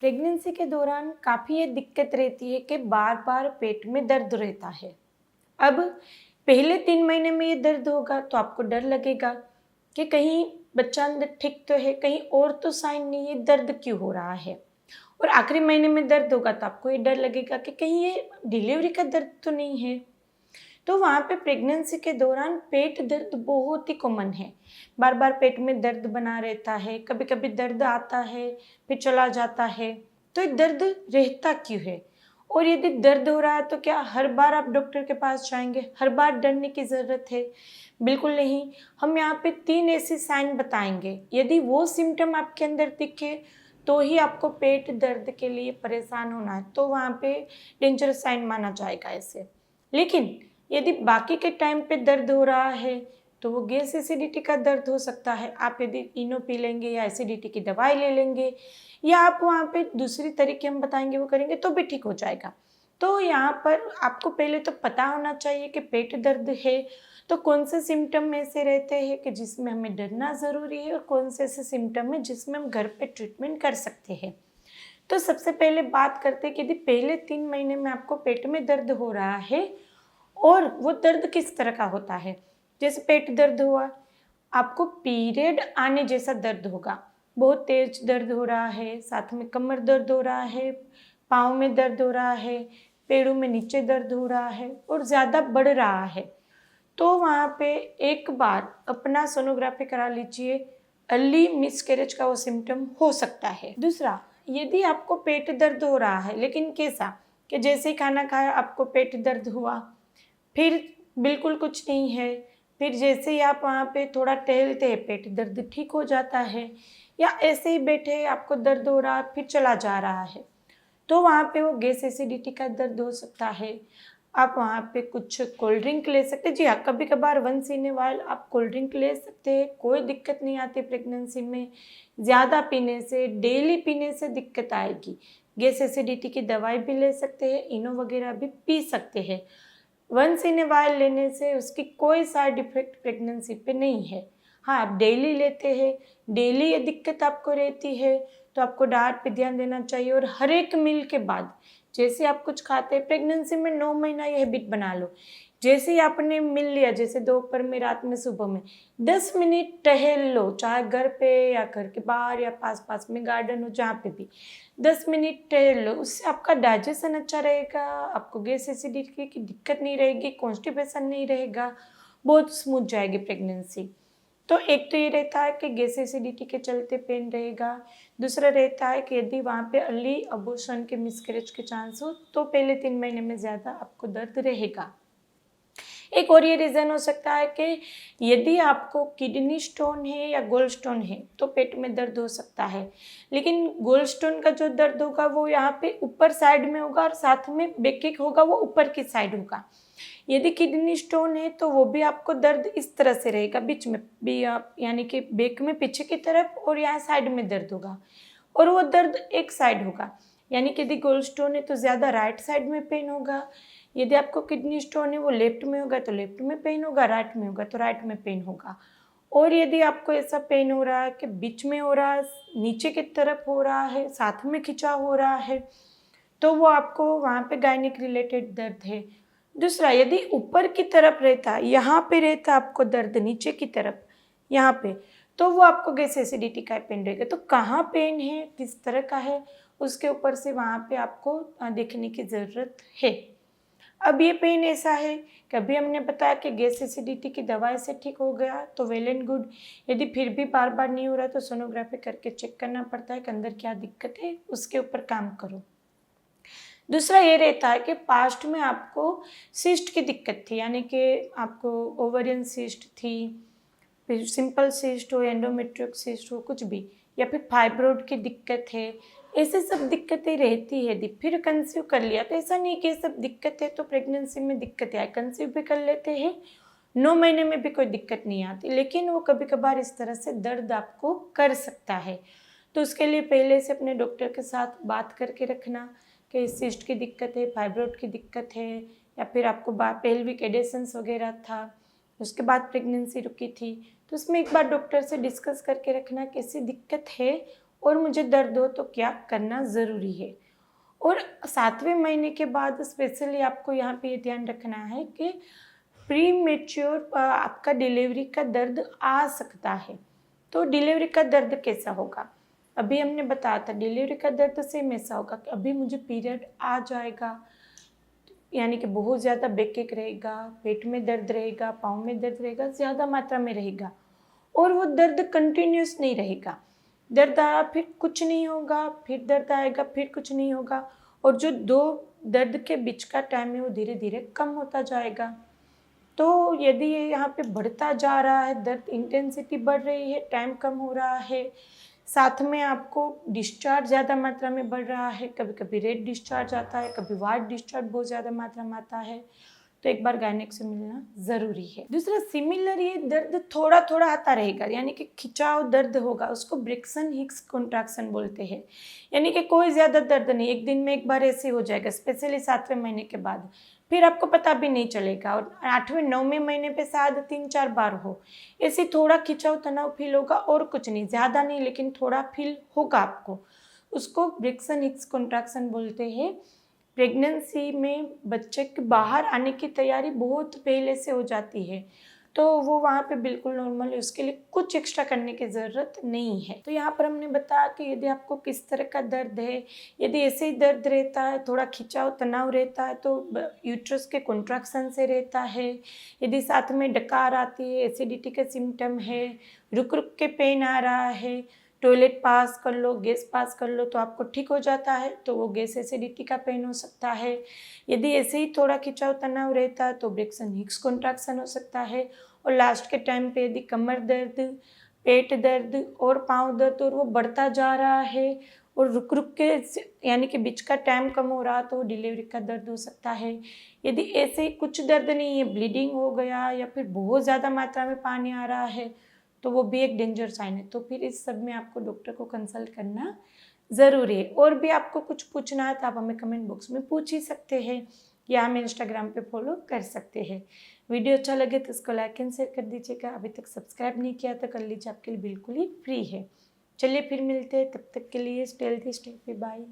Pregnancy के दौरान काफ़ी ये दिक्कत रहती है कि बार बार पेट में दर्द रहता है। अब पहले 3 महीने में ये दर्द होगा तो आपको डर लगेगा कि कहीं बच्चा अंदर ठीक तो है, कहीं और तो साइन नहीं है, दर्द क्यों हो रहा है। और आखिरी महीने में दर्द होगा तो आपको ये डर लगेगा कि कहीं ये डिलीवरी का दर्द तो नहीं है। तो वहाँ पे प्रेगनेंसी के दौरान पेट दर्द बहुत ही कॉमन है। बार बार पेट में दर्द बना रहता है, कभी कभी दर्द आता है फिर चला जाता है। तो ये दर्द रहता क्यों है? और यदि दर्द हो रहा है तो क्या हर बार आप डॉक्टर के पास जाएंगे? हर बार डरने की ज़रूरत है? बिल्कुल नहीं। हम यहाँ पे 3 ऐसे साइन बताएंगे, यदि वो सिम्टम आपके अंदर दिखे तो ही आपको पेट दर्द के लिए परेशान होना है, तो वहाँ पे डेंजरस साइन माना जाएगा ऐसे। लेकिन यदि बाकी के टाइम पे दर्द हो रहा है तो वो गैस एसिडिटी का दर्द हो सकता है। आप यदि इनो पी लेंगे या एसिडिटी की दवाई ले लेंगे या आप वहाँ पे दूसरी तरीके हम बताएंगे वो करेंगे तो भी ठीक हो जाएगा। तो यहाँ पर आपको पहले तो पता होना चाहिए कि पेट दर्द है तो कौन से सिम्टम ऐसे रहते हैं कि जिसमें हमें डरना ज़रूरी है और कौन से ऐसे सिम्टम है जिसमें हम घर पे ट्रीटमेंट कर सकते हैं। तो सबसे पहले बात करते हैं कि यदि पहले 3 महीने में आपको पेट में दर्द हो रहा है और वो दर्द किस तरह का होता है। जैसे पेट दर्द हुआ, आपको पीरियड आने जैसा दर्द होगा, बहुत तेज दर्द हो रहा है, साथ में कमर दर्द हो रहा है, पाँव में दर्द हो रहा है, पैरों में नीचे दर्द हो रहा है और ज़्यादा बढ़ रहा है, तो वहाँ पे एक बार अपना सोनोग्राफी करा लीजिए। अर्ली मिसकैरेज का वो सिम्टम हो सकता है। दूसरा, यदि आपको पेट दर्द हो रहा है लेकिन कैसा कि जैसे ही खाना खाया आपको पेट दर्द हुआ, फिर बिल्कुल कुछ नहीं है, फिर जैसे ही आप वहाँ पे थोड़ा टहलते हैं पेट दर्द ठीक हो जाता है, या ऐसे ही बैठे आपको दर्द हो रहा है फिर चला जा रहा है, तो वहाँ पे वो गैस एसिडिटी का दर्द हो सकता है। आप वहाँ पे कुछ कोल्ड ड्रिंक ले सकते हैं। जी हाँ, कभी कभार वंस इन ए वाइल आप कोल्ड ड्रिंक ले सकते हैं, कोई दिक्कत नहीं आती प्रेगनेंसी में। ज़्यादा पीने से, डेली पीने से दिक्कत आएगी। गैस एसिडिटी की दवाई भी ले सकते हैं, इनो वगैरह भी पी सकते हैं। वंस इन ए वाइल लेने से उसकी कोई साइड इफ़ेक्ट प्रेगनेंसी पे नहीं है। हाँ, आप डेली लेते हैं, डेली ये दिक्कत आपको रहती है तो आपको डाइट पे ध्यान देना चाहिए। और हर एक मील के बाद जैसे आप कुछ खाते हैं, प्रेगनेंसी में 9 महीना ये हैबिट बना लो। जैसे ही आपने मिल लिया, जैसे दोपहर में, रात में, सुबह में 10 मिनट टहल लो, चाहे घर पे या घर के बाहर या पास पास में गार्डन हो जहाँ पे भी 10 मिनट टहल लो। उससे आपका डाइजेशन अच्छा रहेगा, आपको गैस एसिडिटी की दिक्कत नहीं रहेगी, कॉन्स्टिपेशन नहीं रहेगा, बहुत स्मूथ जाएगी प्रेगनेंसी। तो एक तो ये रहता है कि गैस एसिडिटी के चलते पेन रहेगा। दूसरा रहता है कि यदि वहाँ पे अर्ली अबॉर्शन के मिसकैरेज के चांस हो तो पहले 3 महीने में ज़्यादा आपको दर्द रहेगा। एक और ये रीज़न हो सकता है कि यदि आपको किडनी स्टोन है या गोल्ड स्टोन है तो पेट में दर्द हो सकता है। लेकिन गोल्ड स्टोन का जो दर्द होगा वो यहाँ पे ऊपर साइड में होगा और साथ में बेकिक होगा वो ऊपर की साइड होगा। यदि किडनी स्टोन है तो वो भी आपको दर्द इस तरह से रहेगा, बीच में भी आप यानी कि बैक में पीछे की तरफ और यहाँ साइड में दर्द होगा, और वो दर्द एक साइड होगा। यानी कि यदि गोल्ड स्टोन है तो ज़्यादा राइट साइड में पेन होगा, यदि आपको किडनी स्टोन है वो लेफ्ट में होगा तो लेफ्ट में पेन होगा, राइट में होगा तो राइट में पेन होगा। और यदि आपको ऐसा पेन हो रहा है कि बीच में हो रहा है, नीचे की तरफ हो रहा है, साथ में खिंचा हो रहा है, तो वो आपको वहाँ पे गायनिक रिलेटेड दर्द है। दूसरा, यदि ऊपर की तरफ रहता, यहाँ पे रहता आपको दर्द नीचे की तरफ, यहाँ पे, तो वो आपको गैस एसिडिटी का पेन रहेगा। तो कहाँ पेन है, किस तरह का है, उसके ऊपर से वहाँ पे आपको देखने की ज़रूरत है। अब ये पेन ऐसा है कि अभी हमने बताया कि गैस एसिडिटी की दवाई से ठीक हो गया तो वेल एंड गुड। यदि फिर भी बार बार नहीं हो रहा तो सोनोग्राफी करके चेक करना पड़ता है कि अंदर क्या दिक्कत है, उसके ऊपर काम करो। दूसरा ये रहता है कि पास्ट में आपको सिस्ट की दिक्कत थी, यानी कि आपको ओवरियन सिस्ट थी, फिर सिंपल सिस्ट हो, एंडोमेट्रियोक सिस्ट हो, कुछ भी, या फिर फाइब्रोइड की दिक्कत है, ऐसे सब दिक्कतें रहती है। यदि फिर कंसीव कर लिया तो ऐसा नहीं कि सब दिक्कत है तो प्रेगनेंसी में दिक्कतें आए, कंसीव भी कर लेते हैं, 9 महीने में भी कोई दिक्कत नहीं आती, लेकिन वो कभी कभार इस तरह से दर्द आपको कर सकता है। तो उसके लिए पहले से अपने डॉक्टर के साथ बात करके रखना कि सिस्ट की दिक्कत है, फाइब्रोइड की दिक्कत है, या फिर आपको पेल्विक एडेशंस वगैरह था, उसके बाद प्रेगनेंसी रुकी थी, तो उसमें एक बार डॉक्टर से डिस्कस करके रखना कैसी दिक्कत है और मुझे दर्द हो तो क्या करना ज़रूरी है। और 7वें महीने के बाद स्पेशली आपको यहाँ पे ये ध्यान रखना है कि प्री मैच्योर आपका डिलीवरी का दर्द आ सकता है। तो डिलीवरी का दर्द कैसा होगा? अभी हमने बताया था डिलीवरी का दर्द सेम ऐसा होगा कि अभी मुझे पीरियड आ जाएगा, यानी कि बहुत ज़्यादा बैकएक रहेगा, पेट में दर्द रहेगा, पाँव में दर्द रहेगा, ज़्यादा मात्रा में रहेगा और वो दर्द कंटिन्यूस नहीं रहेगा। दर्द आया फिर कुछ नहीं होगा, फिर दर्द आएगा फिर कुछ नहीं होगा और जो 2 दर्द के बीच का टाइम है वो धीरे-धीरे कम होता जाएगा। तो यदि ये यहाँ पे बढ़ता जा रहा है, दर्द इंटेंसिटी बढ़ रही है, टाइम कम हो रहा है, साथ में आपको डिस्चार्ज ज़्यादा मात्रा में बढ़ रहा है, कभी-कभी रेड डिस्चार्ज आता है, कभी व्हाइट डिस्चार्ज बहुत ज़्यादा मात्रा में आता है, तो एक बार गायनेक से मिलना ज़रूरी है। दूसरा सिमिलर ये दर्द थोड़ा-थोड़ा आता रहेगा, यानी कि खिंचाव दर्द होगा, उसको ब्रेक्सन हिक्स कॉन्ट्रैक्शन बोलते हैं। यानी कि कोई ज़्यादा दर्द नहीं, एक दिन में एक बार ऐसे हो जाएगा, स्पेशली 7वें महीने के बाद। फिर आपको पता भी नहीं चलेगा और 8वें 9वें महीने पे शायद 3-4 बार हो। ऐसे थोड़ा खिंचाव तनाव फील होगा और कुछ नहीं, ज़्यादा नहीं लेकिन थोड़ा फील होगा आपको। उसको ब्रेक्सन हिक्स कॉन्ट्रैक्शन बोलते हैं। प्रेगनेंसी में बच्चे के बाहर आने की तैयारी बहुत पहले से हो जाती है, तो वो वहाँ पे बिल्कुल नॉर्मल है, उसके लिए कुछ एक्स्ट्रा करने की ज़रूरत नहीं है। तो यहाँ पर हमने बताया कि यदि आपको किस तरह का दर्द है, यदि ऐसे ही दर्द रहता है, थोड़ा खिंचाव तनाव रहता है तो यूट्रस के कॉन्ट्रैक्शन से रहता है, यदि साथ में डकार आती है, एसिडिटी के सिम्टम है, रुक रुक के पेन आ रहा है, टॉयलेट पास कर लो, गैस पास कर लो तो आपको ठीक हो जाता है, तो वो गैस एसिडिटी का पेन हो सकता है। यदि ऐसे ही थोड़ा खिंचाव तनाव रहता है तो ब्रेक्सन हिक्स कॉन्ट्रैक्शन हो सकता है। और लास्ट के टाइम पे यदि कमर दर्द, पेट दर्द और पाँव दर्द और वो बढ़ता जा रहा है और रुक रुक के यानी कि बीच का टाइम कम हो रहा तो डिलीवरी का दर्द हो सकता है। यदि ऐसे ही कुछ दर्द नहीं है, ब्लीडिंग हो गया या फिर बहुत ज़्यादा मात्रा में पानी आ रहा है, तो वो भी एक डेंजर साइन है। तो फिर इस सब में आपको डॉक्टर को कंसल्ट करना ज़रूरी है। और भी आपको कुछ पूछना है तो आप हमें कमेंट बॉक्स में पूछ ही सकते हैं या हमें इंस्टाग्राम पे फॉलो कर सकते हैं। वीडियो अच्छा लगे तो इसको लाइक एंड शेयर कर दीजिएगा। अभी तक सब्सक्राइब नहीं किया तो कर लीजिए, आपके लिए बिल्कुल ही फ्री है। चलिए फिर मिलते हैं, तब तक के लिए stay healthy, stay happy, bye.